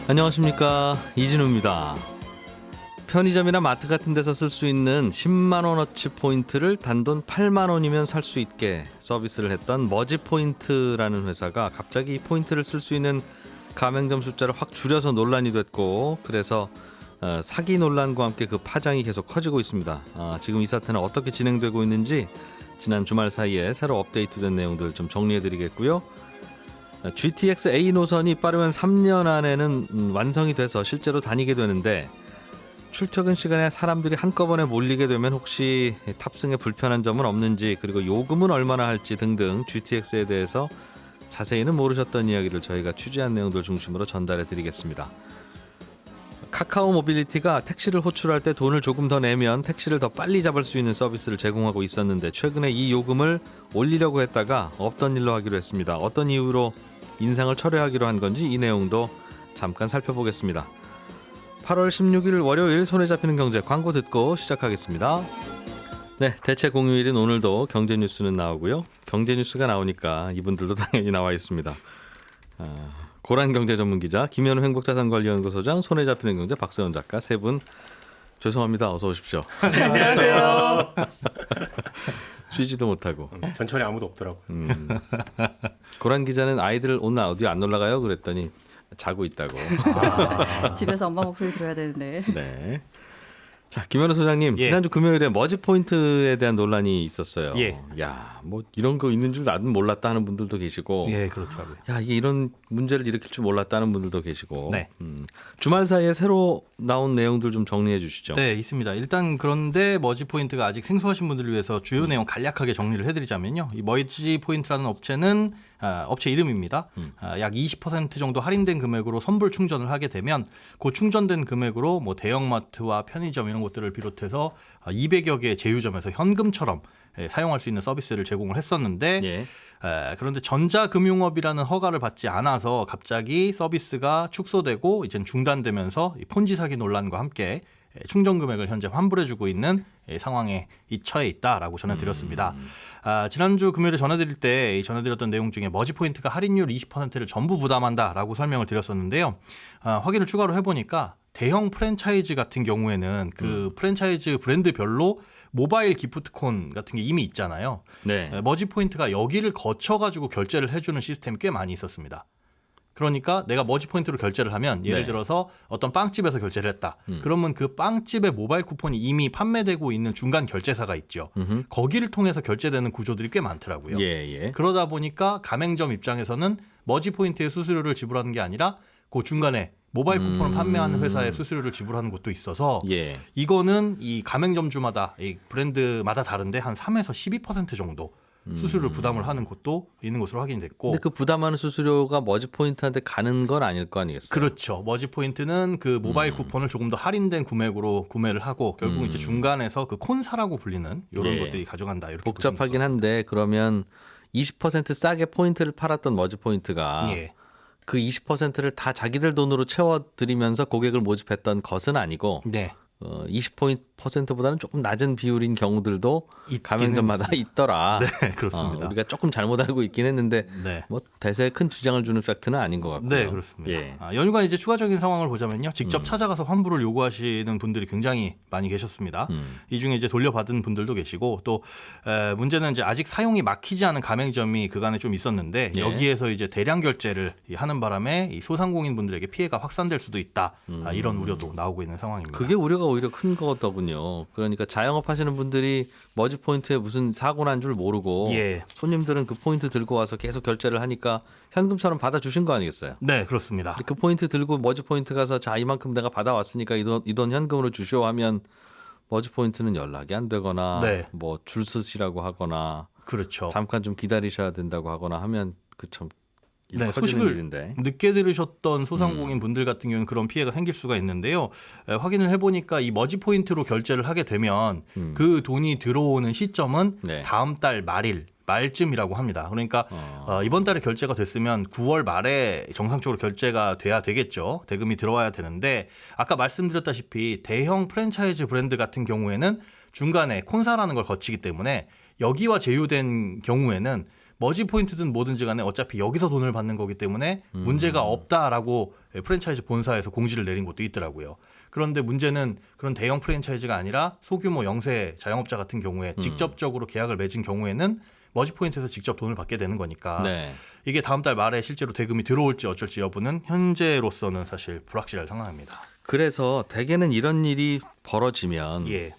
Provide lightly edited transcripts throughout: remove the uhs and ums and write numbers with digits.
안녕하십니까, 이진우입니다. 편의점이나 마트 같은 데서 쓸 수 있는 10만 원어치 포인트를 단돈 8만 원이면 살 수 있게 서비스를 했던 머지포인트라는 회사가 갑자기 이 포인트를 쓸 수 있는 가맹점 숫자를 확 줄여서 논란이 됐고, 그래서 사기 논란과 함께 그 파장이 계속 커지고 있습니다. 지금 이 사태는 어떻게 진행되고 있는지 지난 주말 사이에 새로 업데이트된 내용들 좀 정리해드리겠고요. GTX A 노선이 빠르면 3년 안에는 완성이 돼서 실제로 다니게 되는데, 출퇴근 시간에 사람들이 한꺼번에 몰리게 되면 혹시 탑승에 불편한 점은 없는지, 그리고 요금은 얼마나 할지 등등 GTX에 대해서 자세히는 모르셨던 이야기를 저희가 취재한 내용들 중심으로 전달해 드리겠습니다. 카카오 모빌리티가 택시를 호출할 때 돈을 조금 더 내면 택시를 더 빨리 잡을 수 있는 서비스를 제공하고 있었는데, 최근에 이 요금을 올리려고 했다가 없던 일로 하기로 했습니다. 어떤 이유로 인상을 철회하기로 한 건지 이 내용도 잠깐 살펴보겠습니다. 8월 16일 월요일 손에 잡히는 경제, 광고 듣고 시작하겠습니다. 네, 대체 공휴일인 오늘도 경제 뉴스는 나오고요. 경제 뉴스가 나오니까 이분들도 당연히 나와 있습니다. 고란 경제 전문 기자, 김현우 행복자산관리연구소장, 손에 잡히는 경제 박세원 작가, 세 분 죄송합니다. 어서 오십시오. 안녕하세요. 쉬지도 못하고. 전철에 아무도 없더라고. 고란 기자는 아이들 오늘 어디 안 놀러 가요? 그랬더니 자고 있다고. 집에서 엄마 목소리 들어야 되는데. 네. 자, 김현우 소장님, 예. 지난주 금요일에 머지 포인트에 대한 논란이 있었어요. 예. 야, 뭐 이런 거 있는 줄 나는 몰랐다 하는 분들도 계시고, 예, 그렇더라고요. 야, 이게 이런 문제를 일으킬 줄 몰랐다는 분들도 계시고. 네. 주말 사이에 새로 나온 내용들 좀 정리해 주시죠. 네, 있습니다. 일단 그런데 머지 포인트가 아직 생소하신 분들을 위해서 주요 내용 간략하게 정리를 해드리자면요. 이 머지 포인트라는 업체는 업체 이름입니다. 약 20% 정도 할인된 금액으로 선불 충전을 하게 되면 그 충전된 금액으로 뭐 대형마트와 편의점 이런 것들을 비롯해서 200여 개의 제휴점에서 현금처럼 사용할 수 있는 서비스를 제공을 했었는데, 예. 그런데 전자금융업이라는 허가를 받지 않아서 갑자기 서비스가 축소되고 이젠 중단되면서 이 폰지 사기 논란과 함께 충전 금액을 현재 환불해주고 있는 상황에 처해 있다라고 전해드렸습니다. 지난주 금요일에 전해드릴 때 전해드렸던 내용 중에 머지 포인트가 할인율 20%를 전부 부담한다라고 설명을 드렸었는데요. 확인을 추가로 해보니까 대형 프랜차이즈 같은 경우에는 그 프랜차이즈 브랜드별로 모바일 기프트콘 같은 게 이미 있잖아요. 네. 머지 포인트가 여기를 거쳐가지고 결제를 해주는 시스템이 꽤 많이 있었습니다. 그러니까 내가 머지 포인트로 결제를 하면 예를 네. 들어서 어떤 빵집에서 결제를 했다. 그러면 그 빵집의 모바일 쿠폰이 이미 판매되고 있는 중간 결제사가 있죠. 거기를 통해서 결제되는 구조들이 꽤 많더라고요. 예, 예. 그러다 보니까 가맹점 입장에서는 머지 포인트의 수수료를 지불하는 게 아니라 그 중간에 모바일 쿠폰을 판매하는 회사의 수수료를 지불하는 곳도 있어서 예. 이거는 이 가맹점주마다 이 브랜드마다 다른데 한 3에서 12% 정도 수수료를 부담을 하는 곳도 있는 것으로 확인됐고. 근데 그 부담하는 수수료가 머지 포인트한테 가는 건 아닐 거 아니겠어요? 그렇죠. 머지 포인트는 그 모바일 쿠폰을 조금 더 할인된 금액으로 구매를 하고 결국 이제 중간에서 그 콘사라고 불리는 이런 예. 것들이 가져간다. 이렇게 복잡하긴 한데, 그러면 20% 싸게 포인트를 팔았던 머지 포인트가 예. 그 20%를 다 자기들 돈으로 채워드리면서 고객을 모집했던 것은 아니고, 네. 20%보다는 조금 낮은 비율인 경우들도 있긴 가맹점마다 있더라. 네, 그렇습니다. 우리가 조금 잘못 알고 있긴 했는데, 네. 뭐 대세에 큰 주장을 주는 팩트는 아닌 것 같고요. 네, 그렇습니다. 예. 연휴가 이제 추가적인 상황을 보자면요. 직접 찾아가서 환불을 요구하시는 분들이 굉장히 많이 계셨습니다. 이 중에 이제 돌려받은 분들도 계시고, 또 문제는 이제 아직 사용이 막히지 않은 가맹점이 그간에 좀 있었는데, 예. 여기에서 이제 대량 결제를 하는 바람에 이 소상공인 분들에게 피해가 확산될 수도 있다. 이런 우려도 나오고 있는 상황입니다. 그게 우려가 오히려 큰 거더군요. 그러니까 자영업 하시는 분들이 머지 포인트에 무슨 사고 난 줄 모르고, 예. 손님들은 그 포인트 들고 와서 계속 결제를 하니까 현금처럼 받아주신 거 아니겠어요? 네, 그렇습니다. 근데 그 포인트 들고 머지 포인트 가서 자, 이만큼 내가 받아왔으니까 이 돈 현금으로 주시오 하면 머지 포인트는 연락이 안 되거나, 네. 뭐 줄 서시라고 하거나, 그렇죠. 잠깐 좀 기다리셔야 된다고 하거나 하면 그 참 네, 커지는 소식을 일인데. 늦게 들으셨던 소상공인 분들 같은 경우는 그런 피해가 생길 수가 있는데요. 확인을 해보니까 이 머지 포인트로 결제를 하게 되면 그 돈이 들어오는 시점은 네. 다음 달 말쯤이라고 합니다. 그러니까 이번 달에 결제가 됐으면 9월 말에 정상적으로 결제가 돼야 되겠죠. 대금이 들어와야 되는데, 아까 말씀드렸다시피 대형 프랜차이즈 브랜드 같은 경우에는 중간에 콘사라는 걸 거치기 때문에 여기와 제휴된 경우에는 머지 포인트든 뭐든지 간에 어차피 여기서 돈을 받는 거기 때문에 문제가 없다라고 프랜차이즈 본사에서 공지를 내린 곳도 있더라고요. 그런데 문제는 그런 대형 프랜차이즈가 아니라 소규모 영세 자영업자 같은 경우에 직접적으로 계약을 맺은 경우에는 머지 포인트에서 직접 돈을 받게 되는 거니까 네. 이게 다음 달 말에 실제로 대금이 들어올지 어쩔지 여부는 현재로서는 사실 불확실할 상황입니다. 그래서 대개는 이런 일이 벌어지면 예.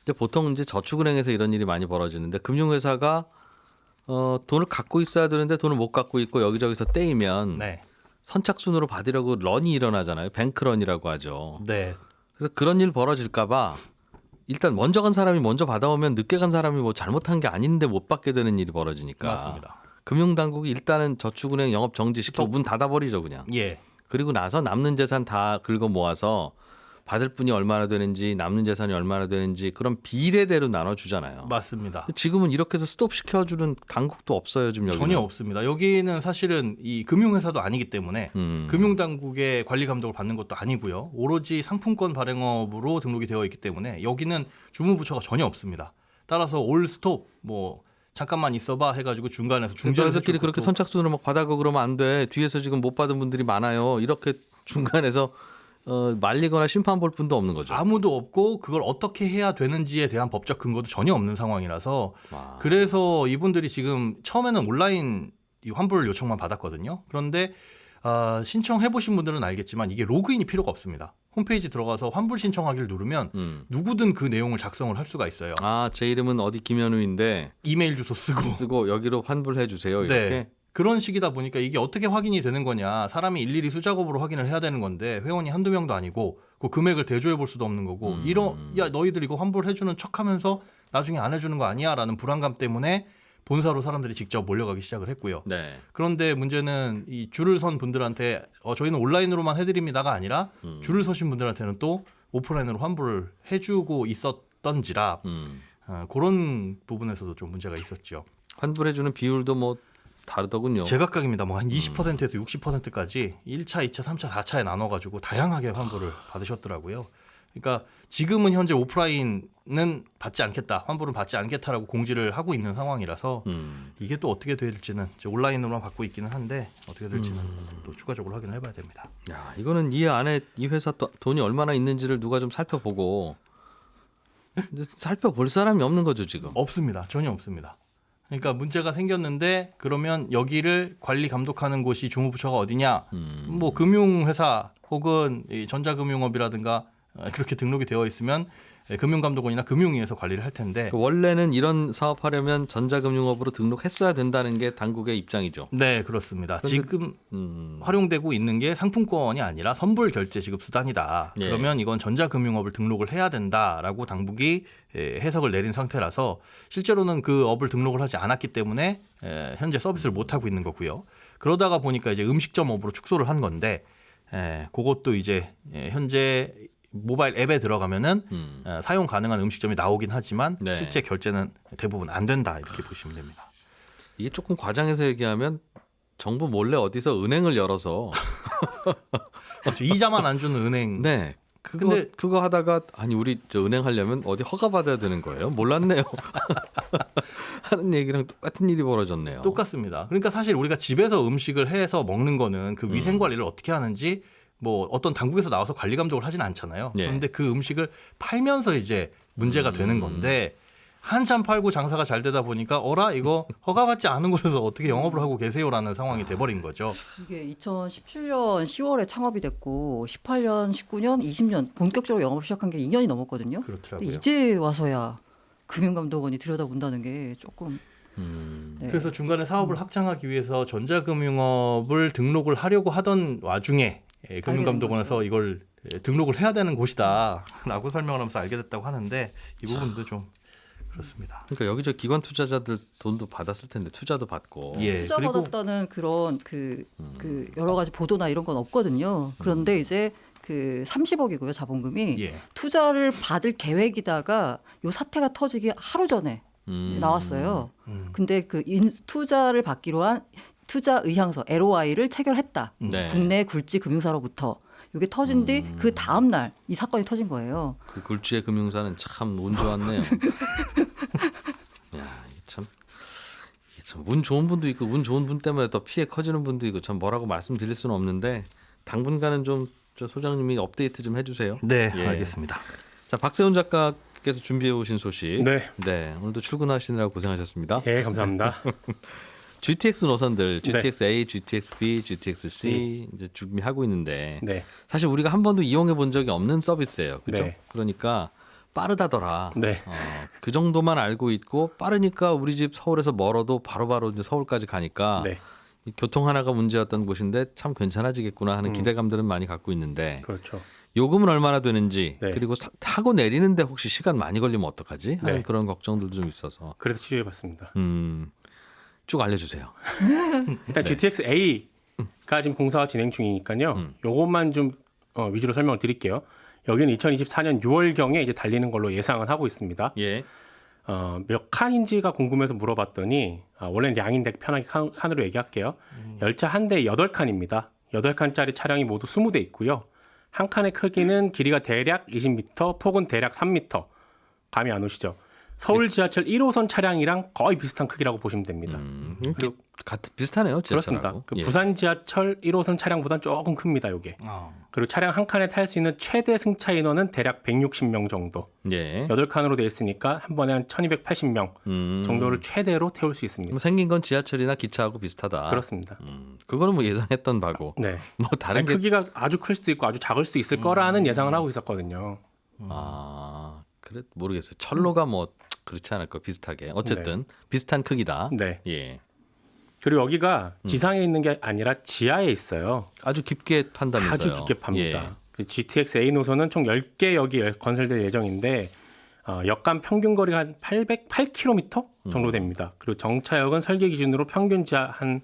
이제 보통 이제 저축은행에서 이런 일이 많이 벌어지는데 금융회사가 돈을 갖고 있어야 되는데 돈을 못 갖고 있고 여기저기서 떼이면 네. 선착순으로 받으려고 런이 일어나잖아요. 뱅크런이라고 하죠. 네. 그래서 그런 일 벌어질까봐 일단 먼저 간 사람이 먼저 받아오면 늦게 간 사람이 뭐 잘못한 게 아닌데 못 받게 되는 일이 벌어지니까. 맞습니다. 금융당국이 일단은 저축은행 영업 정지시키고 스톱. 문 닫아버리죠 그냥. 예. 그리고 나서 남는 재산 다 긁어 모아서 받을 분이 얼마나 되는지 남는 재산이 얼마나 되는지 그런 비례대로 나눠주잖아요. 맞습니다. 지금은 이렇게 해서 스톱 시켜주는 당국도 없어요 지금 여기는. 전혀 없습니다. 여기는 사실은 이 금융회사도 아니기 때문에 금융당국의 관리 감독을 받는 것도 아니고요. 오로지 상품권 발행업으로 등록이 되어 있기 때문에 여기는 주무부처가 전혀 없습니다. 따라서 올 스톱 뭐 잠깐만 있어봐 해가지고 중간에서 중재를 저희들끼리 해줄 그렇게 것도 선착순으로 막 받아고 그러면 안 돼. 뒤에서 지금 못 받은 분들이 많아요. 이렇게 중간에서 말리거나 심판 볼 분도 없는 거죠. 아무도 없고 그걸 어떻게 해야 되는지에 대한 법적 근거도 전혀 없는 상황이라서 와. 그래서 이분들이 지금 처음에는 온라인 이 환불 요청만 받았거든요. 그런데 신청해 보신 분들은 알겠지만 이게 로그인이 필요가 없습니다. 홈페이지 들어가서 환불 신청하기를 누르면 누구든 그 내용을 작성을 할 수가 있어요. 아, 제 이름은 어디 김현우인데 이메일 주소 쓰고 여기로 환불해 주세요. 이렇게. 네. 그런 식이다 보니까 이게 어떻게 확인이 되는 거냐. 사람이 일일이 수작업으로 확인을 해야 되는 건데 회원이 한두 명도 아니고 그 금액을 대조해 볼 수도 없는 거고 야 너희들 이거 환불해 주는 척하면서 나중에 안 해주는 거 아니야 라는 불안감 때문에 본사로 사람들이 직접 몰려가기 시작을 했고요. 네. 그런데 문제는 이 줄을 선 분들한테 저희는 온라인으로만 해드립니다가 아니라 줄을 서신 분들한테는 또 오프라인으로 환불을 해주고 있었던지라 그런 부분에서도 좀 문제가 있었죠. 환불해 주는 비율도 뭐 다르더군요. 제각각입니다. 뭐 한 20%에서 60%까지 1차, 2차, 3차, 4차에 나눠가지고 다양하게 환불을 받으셨더라고요. 그러니까 지금은 현재 오프라인은 받지 않겠다, 환불은 받지 않겠다라고 공지를 하고 있는 상황이라서 이게 또 어떻게 될지는 이제 온라인으로만 받고 있기는 한데 어떻게 될지는 또 추가적으로 확인을 해봐야 됩니다. 야, 이거는 이 안에 이 회사 돈이 얼마나 있는지를 누가 좀 살펴보고 근데 살펴볼 사람이 없는 거죠 지금. 없습니다. 전혀 없습니다. 그러니까 문제가 생겼는데 그러면 여기를 관리 감독하는 곳이 주무부처가 어디냐? 뭐 금융회사 혹은 이 전자금융업이라든가 그렇게 등록이 되어 있으면 금융감독원이나 금융위에서 관리를 할 텐데 원래는 이런 사업하려면 전자금융업으로 등록했어야 된다는 게 당국의 입장이죠. 네 그렇습니다. 그런데- 지금 활용되고 있는 게 상품권이 아니라 선불 결제 지급 수단이다. 예. 그러면 이건 전자금융업을 등록을 해야 된다라고 당국이 해석을 내린 상태라서 실제로는 그 업을 등록을 하지 않았기 때문에 현재 서비스를 못 하고 있는 거고요. 그러다가 보니까 이제 음식점 업으로 축소를 한 건데 그것도 이제 현재 모바일 앱에 들어가면은 사용 가능한 음식점이 나오긴 하지만 네. 실제 결제는 대부분 안 된다 이렇게 보시면 됩니다. 이게 조금 과장해서 얘기하면 정부 몰래 어디서 은행을 열어서 그렇죠. 이자만 안 주는 은행. 네. 그거 하다가 아니 우리 저 은행 하려면 어디 허가 받아야 되는 거예요? 몰랐네요. 하는 얘기랑 똑같은 일이 벌어졌네요. 똑같습니다. 그러니까 사실 우리가 집에서 음식을 해서 먹는 거는 그 위생 관리를 어떻게 하는지 뭐 어떤 당국에서 나와서 관리 감독을 하진 않잖아요. 예. 그런데 그 음식을 팔면서 이제 문제가 되는 건데 한참 팔고 장사가 잘 되다 보니까 어라 이거 허가받지 않은 곳에서 어떻게 영업을 하고 계세요라는 상황이 돼버린 거죠. 이게 2017년 10월에 창업이 됐고 18년, 19년, 20년 본격적으로 영업을 시작한 게 2년이 넘었거든요. 근데 그렇더라고요. 이제 와서야 금융감독원이 들여다본다는 게 조금 네. 그래서 중간에 사업을 확장하기 위해서 전자금융업을 등록을 하려고 하던 와중에 금융감독원에서 이걸 등록을 해야 되는 곳이다라고 설명을 하면서 알게 됐다고 하는데 이 부분도 좀 그렇습니다. 그러니까 여기저기 기관 투자자들 돈도 받았을 텐데 투자도 받고. 예, 투자 그리고 받았다는 그런 그 여러 가지 보도나 이런 건 없거든요. 그런데 이제 그 30억이고요 자본금이 예. 투자를 받을 계획이다가 요 사태가 터지기 하루 전에 나왔어요. 근데 그 투자를 받기로 한 투자 의향서 LOI를 체결했다. 네. 국내 굴지 금융사로부터 이게 터진 뒤 그 다음 날 이 사건이 터진 거예요. 그 굴지의 금융사는 참 운 좋았네요. 야, 이게 참 참 운 좋은 분도 있고 운 좋은 분 때문에 더 피해 커지는 분도 있고 참 뭐라고 말씀드릴 수는 없는데 당분간은 좀 저 소장님이 업데이트 좀 해주세요. 네, 예. 알겠습니다. 자, 박세훈 작가께서 준비해 오신 소식. 네. 네, 오늘도 출근하시느라고 고생하셨습니다. 예, 감사합니다. GTX 노선들, 네. GTX-A, GTX-B, GTX-C 이제 준비하고 있는데 네. 사실 우리가 한 번도 이용해 본 적이 없는 서비스예요. 그렇죠? 네. 그러니까 빠르다더라. 네. 그 정도만 알고 있고 빠르니까 우리 집 서울에서 멀어도 바로바로 이제 서울까지 가니까 네. 이 교통 하나가 문제였던 곳인데 참 괜찮아지겠구나 하는 기대감들은 많이 갖고 있는데 그렇죠. 요금은 얼마나 되는지 네. 그리고 타고 내리는데 혹시 시간 많이 걸리면 어떡하지 하는 네. 그런 걱정들도 좀 있어서 그래서 취재해봤습니다. 쭉 알려주세요. 일단 GTX-A가 지금 공사가 진행 중이니까요. 요것만 좀 위주로 설명을 드릴게요. 여기는 2024년 6월경에 이제 달리는 걸로 예상은 하고 있습니다. 예. 몇 칸인지가 궁금해서 물어봤더니 원래는 양인데 편하게 칸으로 얘기할게요. 열차 한 대에 8칸입니다. 8칸짜리 차량이 모두 20대 있고요. 한 칸의 크기는 길이가 대략 20m, 폭은 대략 3m. 감이 안 오시죠? 서울 지하철 1호선 차량이랑 거의 비슷한 크기라고 보시면 됩니다. 그리고 같은 비슷하네요. 그렇습니다. 지하철하고. 그 예. 부산 지하철 1호선 차량보다는 조금 큽니다. 이게. 그리고 차량 한 칸에 탈 수 있는 최대 승차 인원은 대략 160명 정도. 예. 8칸으로 돼 있으니까 한 번에 한 1280명 정도를 최대로 태울 수 있습니다. 뭐 생긴 건 지하철이나 기차하고 비슷하다. 그렇습니다. 그거는 뭐 예상했던 바고. 네. 뭐 다른 아니, 게 크기가 아주 클 수도 있고 아주 작을 수도 있을 거라는 예상을 하고 있었거든요. 그래 모르겠어요. 철로가 뭐 그렇지 않을까 비슷하게. 어쨌든 비슷한 크기다. 네. 예. 그리고 여기가 지상에 있는 게 아니라 지하에 있어요. 아주 깊게 판다면서요. 아주 깊게 팝니다. 예. 그 GTX A 노선은 총 10개 역이 건설될 예정인데 역간 평균 거리가 한 808km 정도 됩니다. 그리고 정차역은 설계 기준으로 평균 지하 한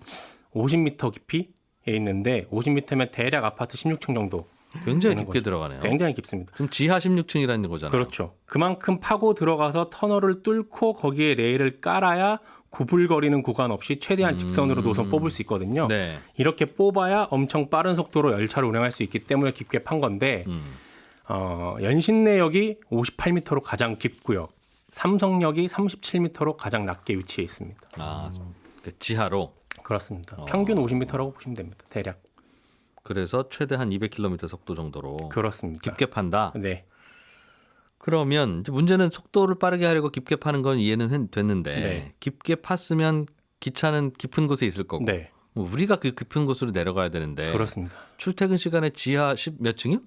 50m 깊이에 있는데 50m면 대략 아파트 16층 정도. 굉장히 되는 깊게 거죠. 들어가네요. 굉장히 깊습니다. 지금 지하 16층이라는 거잖아요. 그렇죠. 그만큼 파고 들어가서 터널을 뚫고 거기에 레일을 깔아야 구불거리는 구간 없이 최대한 직선으로 노선 뽑을 수 있거든요. 네. 이렇게 뽑아야 엄청 빠른 속도로 열차를 운행할 수 있기 때문에 깊게 판 건데 연신내역이 58m로 가장 깊고요. 삼성역이 37m로 가장 낮게 위치해 있습니다. 그 지하로. 그렇습니다. 평균 50m라고 보시면 됩니다. 대략. 그래서 최대 한 200km 속도 정도로 그렇습니다. 깊게 판다. 네. 그러면 이제 문제는 속도를 빠르게 하려고 깊게 파는 건 이해는 됐는데 네. 깊게 팠으면 기차는 깊은 곳에 있을 거고 네. 뭐 우리가 그 깊은 곳으로 내려가야 되는데 그렇습니다. 출퇴근 시간에 지하 10 몇 층이요?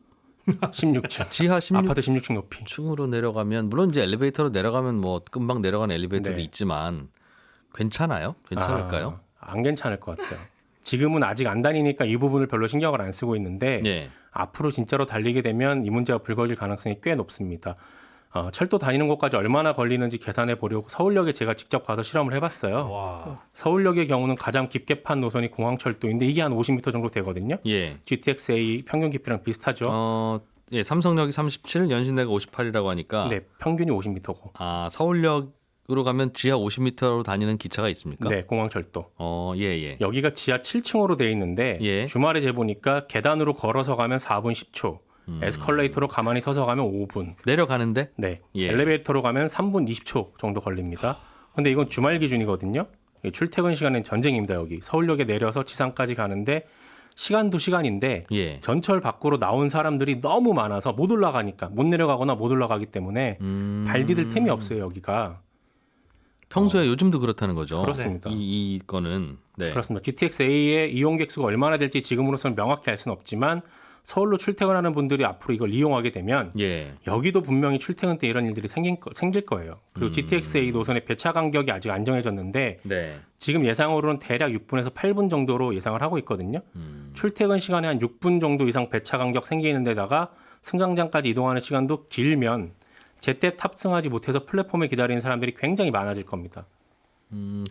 16층. 지하 16층으로 아파트 16층 높이. 내려가면 물론 이제 엘리베이터로 내려가면 뭐 금방 내려가는 엘리베이터도 네. 있지만 괜찮아요? 괜찮을까요? 안 괜찮을 것 같아요. 지금은 아직 안 다니니까 이 부분을 별로 신경을 안 쓰고 있는데 예. 앞으로 진짜로 달리게 되면 이 문제가 불거질 가능성이 꽤 높습니다. 철도 다니는 곳까지 얼마나 걸리는지 계산해 보려고 서울역에 제가 직접 가서 실험을 해봤어요. 와. 서울역의 경우는 가장 깊게 판 노선이 공항철도인데 이게 한 50m 정도 되거든요. 예. GTX-A 평균 깊이랑 비슷하죠. 예, 삼성역이 37, 연신내가 58이라고 하니까 네, 평균이 50m고. 서울역으로 가면 지하 50m로 다니는 기차가 있습니까? 네, 공항철도. 예. 여기가 지하 7층으로 돼 있는데 예. 주말에 재보니까 계단으로 걸어서 가면 4분 10초, 에스컬레이터로 가만히 서서 가면 5분, 내려가는데 네, 예. 엘리베이터로 가면 3분 20초 정도 걸립니다. 근데 이건 주말 기준이거든요. 출퇴근 시간은 전쟁입니다. 여기 서울역에 내려서 지상까지 가는데 시간도 시간인데 예. 전철 밖으로 나온 사람들이 너무 많아서 못 올라가니까 못 내려가거나 못 올라가기 때문에 발 디딜 틈이 없어요. 여기가. 평소에 요즘도 그렇다는 거죠. 그렇습니다. 이 건은 네. 그렇습니다. GTX-A의 이용객 수가 얼마나 될지 지금으로서는 명확히 알 수는 없지만 서울로 출퇴근하는 분들이 앞으로 이걸 이용하게 되면 예. 여기도 분명히 출퇴근 때 이런 일들이 생길 거예요. 그리고 GTX-A 노선의 배차 간격이 아직 안 정해졌는데 네. 지금 예상으로는 대략 6분에서 8분 정도로 예상을 하고 있거든요. 출퇴근 시간에 한 6분 정도 이상 배차 간격 생기는 데다가 승강장까지 이동하는 시간도 길면 제때 탑승하지 못해서 플랫폼에 기다리는 사람들이 굉장히 많아질 겁니다.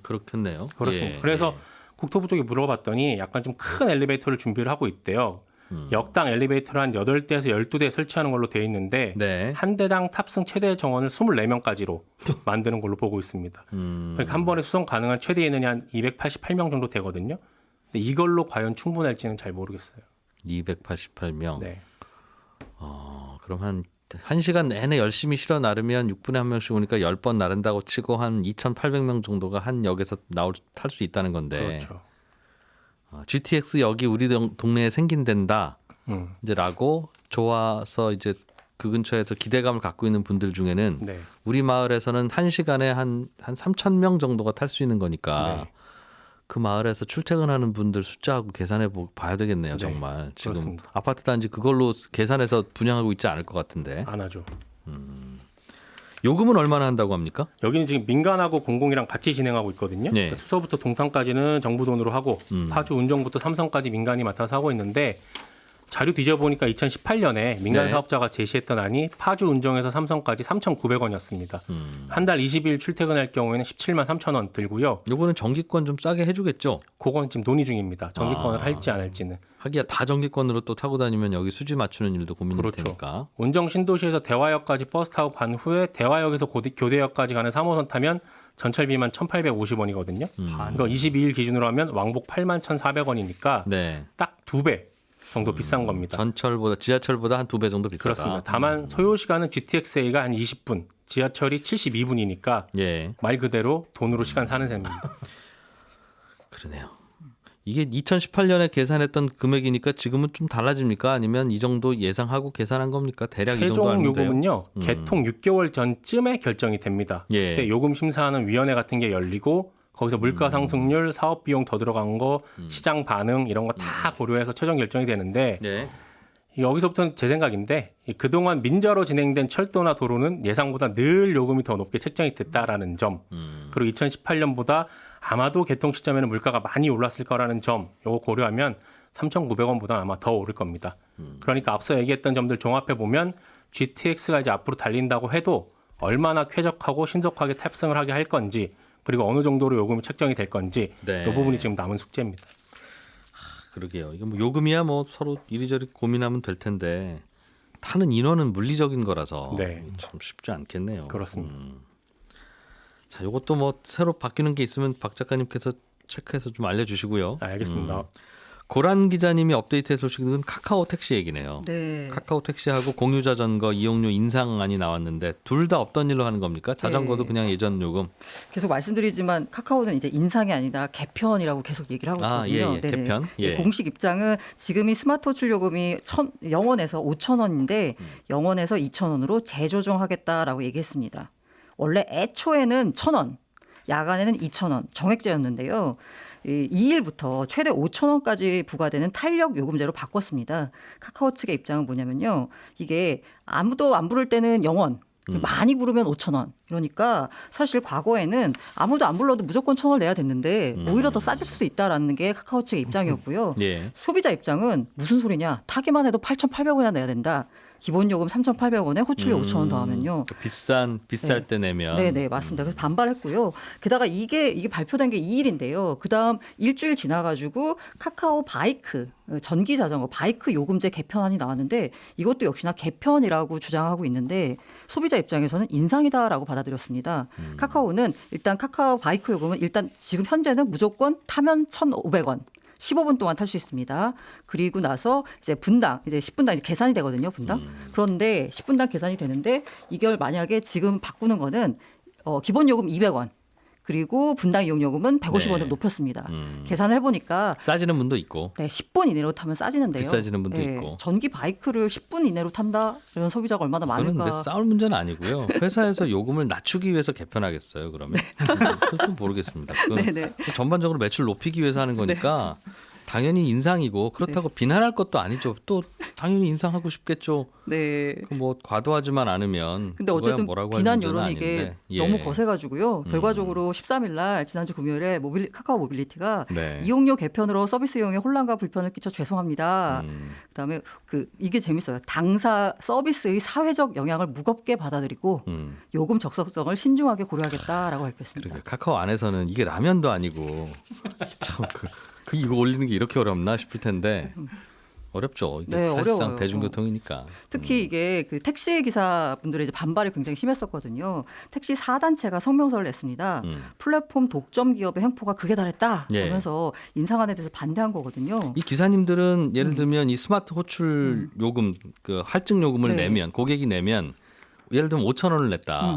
그렇겠네요. 그렇습니다. 예. 그래서 국토부 쪽에 물어봤더니 약간 좀 큰 엘리베이터를 준비를 하고 있대요. 역당 엘리베이터를 한 8대에서 12대 설치하는 걸로 돼 있는데 네. 한 대당 탑승 최대 정원을 24명까지로 만드는 걸로 보고 있습니다. 그러니까 한 번에 수송 가능한 최대 인원이 한 288명 정도 되거든요. 근데 이걸로 과연 충분할지는 잘 모르겠어요. 288명. 네. 그럼 한 1시간 내내 열심히 실어 나르면 6분에 한 명씩 오니까 10번 나른다고 치고 한 2,800명 정도가 한 역에서 탈 수 있다는 건데. 그렇죠. GTX 역이 우리 동네에 생긴댄다. 음. 이제라고 좋아서 이제 그 근처에서 기대감을 갖고 있는 분들 중에는 네. 우리 마을에서는 1시간에 한 3,000명 정도가 탈 수 있는 거니까 네. 그 마을에서 출퇴근하는 분들 숫자하고 계산해 봐야 되겠네요. 네, 정말 지금 그렇습니다. 아파트 단지 그걸로 계산해서 분양하고 있지 않을 것 같은데 안 하죠. 요금은 얼마나 한다고 합니까? 여기는 지금 민간하고 공공이랑 같이 진행하고 있거든요. 네. 그러니까 수서부터 동탄까지는 정부 돈으로 하고 파주 운정부터 삼성까지 민간이 맡아서 하고 있는데 자료 뒤져보니까 2018년에 민간 네. 사업자가 제시했던 안이 파주 운정에서 삼성까지 3,900원이었습니다. 한 달 20일 출퇴근할 경우에는 17만 3천 원 들고요. 요거는 정기권 좀 싸게 해주겠죠? 그건 지금 논의 중입니다. 정기권을 할지 안 할지는. 하기야 다 정기권으로 또 타고 다니면 여기 수지 맞추는 일도 고민이 그렇죠. 되니까. 운정 신도시에서 대화역까지 버스 타고 간 후에 대화역에서 교대역까지 가는 3호선 타면 전철비만 1,850원이거든요. 이거 22일 기준으로 하면 왕복 81,400원이니까 네. 딱 2배 정도 비싼 겁니다. 전철보다 지하철보다 한 2배 정도 비싸다. 그렇습니다. 다만 소요 시간은 GTX-A가 한 20분, 지하철이 72분이니까 예, 말 그대로 돈으로 시간 사는 셈입니다. 그러네요. 이게 2018년에 계산했던 금액이니까 지금은 좀 달라집니까? 아니면 이 정도 예상하고 계산한 겁니까? 대략 이 정도 최종 알면 돼요. 요금은요. 개통 6개월 전쯤에 결정이 됩니다. 예. 그때 요금 심사하는 위원회 같은 게 열리고 거기서 물가 상승률, 사업 비용 더 들어간 거, 시장 반응 이런 거 다 고려해서 최종 결정이 되는데 네. 여기서부터는 제 생각인데 그동안 민자로 진행된 철도나 도로는 예상보다 늘 요금이 더 높게 책정이 됐다라는 점 그리고 2018년보다 아마도 개통 시점에는 물가가 많이 올랐을 거라는 점 요거 고려하면 3,900원보다 아마 더 오를 겁니다. 그러니까 앞서 얘기했던 점들 종합해 보면 GTX가 이제 앞으로 달린다고 해도 얼마나 쾌적하고 신속하게 탑승을 하게 할 건지 그리고 어느 정도로 요금이 책정이 될 건지 네. 이 부분이 지금 남은 숙제입니다. 그러게요. 이거 뭐 요금이야 뭐 서로 이리저리 고민하면 될 텐데 타는 인원은 물리적인 거라서 네. 참 쉽지 않겠네요. 그렇습니다. 자, 요것도 뭐 새로 바뀌는 게 있으면 박 작가님께서 체크해서 좀 알려주시고요. 알겠습니다. 고란 기자님이 업데이트해 소식은 카카오 택시 얘기네요. 네. 카카오 택시하고 공유 자전거 이용료 인상안이 나왔는데 둘 다 없던 일로 하는 겁니까? 자전거도 네. 그냥 예전 요금. 계속 말씀드리지만 카카오는 이제 인상이 아니라 개편이라고 계속 얘기를 하고 아, 있거든요. 예, 예. 네네. 개편. 예. 공식 입장은 지금이 스마트 호출 요금이 0원에서 5,000원인데 0원에서 2,000원으로 재조정하겠다라고 얘기했습니다. 원래 애초에는 1,000원, 야간에는 2,000원 정액제였는데요. 2일부터 최대 5,000원까지 부과되는 탄력 요금제로 바꿨습니다. 카카오 측의 입장은 뭐냐면요. 이게 아무도 안 부를 때는 0원, 많이 부르면 5,000원. 그러니까 사실 과거에는 아무도 안 불러도 무조건 1,000원을 내야 됐는데 오히려 더 싸질 수도 있다라는 게 카카오 측의 입장이었고요. 예. 소비자 입장은 무슨 소리냐. 타기만 해도 8,800원이나 내야 된다. 기본 요금 3,800원에 호출료 5,000원 더하면요. 비쌀 때 내면. 네네 맞습니다. 그래서 반발했고요. 게다가 이게 발표된 게 2일인데요. 그다음 일주일 지나가지고 카카오 바이크 전기 자전거 바이크 요금제 개편안이 나왔는데 이것도 역시나 개편이라고 주장하고 있는데 소비자 입장에서는 인상이다라고 받아들였습니다. 카카오는 일단 카카오 바이크 요금은 일단 지금 현재는 무조건 타면 1,500원. 15분 동안 탈 수 있습니다. 그리고 나서 이제 분당, 이제 10분당 이제 계산이 되거든요, 분당. 그런데 10분당 계산이 되는데 이걸 만약에 지금 바꾸는 거는 기본 요금 200원. 그리고 분당 이용 요금은 150원으로 네. 높였습니다. 계산을 해보니까 싸지는 분도 있고. 네, 10분 이내로 타면 싸지는데요. 비싸지는 분도 네, 있고. 전기 바이크를 10분 이내로 탄다? 이런 소비자가 얼마나 그거는 많을까. 근데 싸울 문제는 아니고요. 회사에서 요금을 낮추기 위해서 개편하겠어요. 그러면 그건 모르겠습니다. 그건 네네. 전반적으로 매출 높이기 위해서 하는 거니까 당연히 인상이고 그렇다고 비난할 것도 아니죠. 또 당연히 인상하고 싶겠죠. 네. 그 뭐 과도하지만 않으면. 근데 그거야 어쨌든 뭐라고 할 비난 문제는 여론이 이게 아닌데. 예. 너무 거세가지고요. 결과적으로 13일 날 지난주 금요일에 카카오 모빌리티가 네. 이용료 개편으로 서비스 이용에 혼란과 불편을 끼쳐 죄송합니다. 그다음에 이게 재밌어요. 당사 서비스의 사회적 영향을 무겁게 받아들이고 요금 적석성을 신중하게 고려하겠다라고 밝혔습니다. 그러니까 카카오 안에서는 이게 라면도 아니고 참 이거 올리는 게 이렇게 어렵나 싶을 텐데 어렵죠. 이게 네, 사실상 어려워요. 대중교통이니까. 특히 이게 그 택시 기사분들의 이제 반발이 굉장히 심했었거든요. 택시 4단체가 성명서를 냈습니다. 플랫폼 독점 기업의 횡포가 극에 달했다 예. 하면서 인상안에 대해서 반대한 거거든요. 이 기사님들은 예를 들면 이 스마트 호출 요금, 그 할증 요금을 네. 내면 고객이 내면 예를 들면 5,000원을 냈다.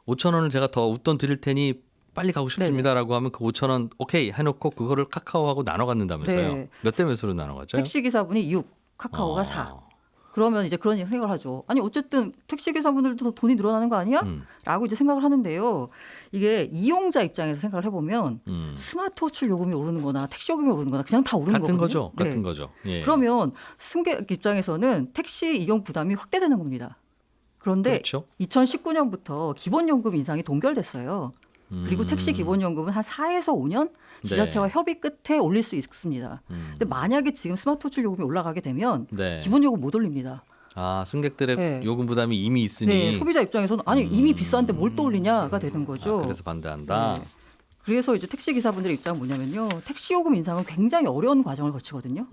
5,000원을 제가 더 웃돈 드릴 테니 빨리 가고 싶습니다라고 하면 그 5,000원 오케이 해놓고 그거를 카카오하고 나눠 갖는다면서요. 네. 몇 대 몇으로 나눠 갖죠? 택시 기사분이 6, 카카오가 4. 그러면 이제 그런 생각을 하죠. 아니 어쨌든 택시 기사분들도 돈이 늘어나는 거 아니야? 라고 이제 생각을 하는데요. 이게 이용자 입장에서 생각을 해보면 스마트 호출 요금이 오르는 거나 택시 요금이 오르는 거나 그냥 다 오르는 같은 거거든요. 거죠. 같은 거죠. 예. 그러면 승객 입장에서는 택시 이용 부담이 확대되는 겁니다. 그런데 그렇죠. 2019년부터 기본요금 인상이 동결됐어요. 그리고 택시 기본요금은 한 4에서 5년 지자체와 네. 협의 끝에 올릴 수 있습니다. 근데 만약에 지금 스마트 호출 요금이 올라가게 되면 네. 기본요금 못 올립니다. 아 승객들의 네. 요금 부담이 이미 있으니 네, 소비자 입장에서는 아니 이미 비싼데 뭘 또 올리냐가 되는 거죠. 그래서 반대한다. 네. 그래서 이제 택시 기사분들의 입장은 뭐냐면요. 택시 요금 인상은 굉장히 어려운 과정을 거치거든요.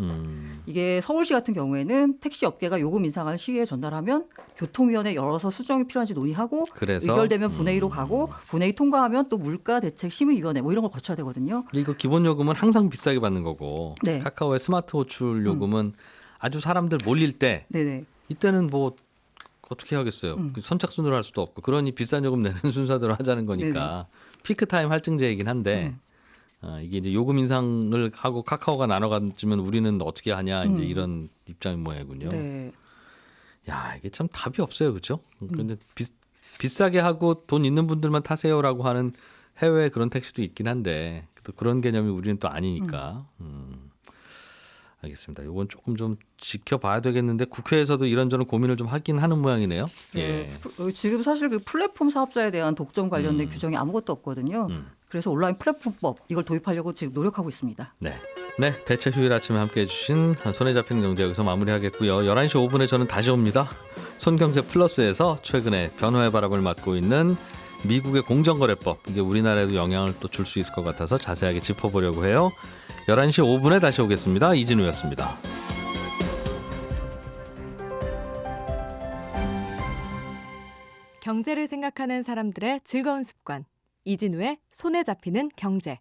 이게 서울시 같은 경우에는 택시 업계가 요금 인상을 시의회 전달하면 교통위원회 열어서 수정이 필요한지 논의하고 그래서 의결되면 본회의로 가고 본회의 통과하면 또 물가대책심의위원회 뭐 이런 걸 거쳐야 되거든요. 근데 이거 기본 요금은 항상 비싸게 받는 거고 네. 카카오의 스마트 호출 요금은 아주 사람들 몰릴 때 네네. 이때는 뭐 어떻게 하겠어요. 그 선착순으로 할 수도 없고 그러니 비싼 요금 내는 순서대로 하자는 거니까 피크 타임 할증제이긴 한데 이게 이제 요금 인상을 하고 카카오가 나눠 가지면 우리는 어떻게 하냐 이제 이런 입장인 모양이군요. 네. 야 이게 참 답이 없어요, 그렇죠? 그런데 비싸게 하고 돈 있는 분들만 타세요라고 하는 해외 그런 택시도 있긴 한데 또 그런 개념이 우리는 또 아니니까. 알겠습니다. 이건 조금 좀 지켜봐야 되겠는데 국회에서도 이런저런 고민을 좀 하긴 하는 모양이네요. 예. 지금 사실 그 플랫폼 사업자에 대한 독점 관련된 규정이 아무것도 없거든요. 그래서 온라인 플랫폼법 이걸 도입하려고 지금 노력하고 있습니다. 네. 네, 대체 휴일 아침에 함께해 주신 손에 잡히는 경제 여기서 마무리하겠고요. 11시 5분에 저는 다시 옵니다. 손경제 플러스에서 최근에 변화의 바람을 맞고 있는 미국의 공정거래법 이게 우리나라에도 영향을 또 줄 수 있을 것 같아서 자세하게 짚어보려고 해요. 11시 5분에 다시 오겠습니다. 이진우였습니다. 경제를 생각하는 사람들의 즐거운 습관. 이진우의 손에 잡히는 경제.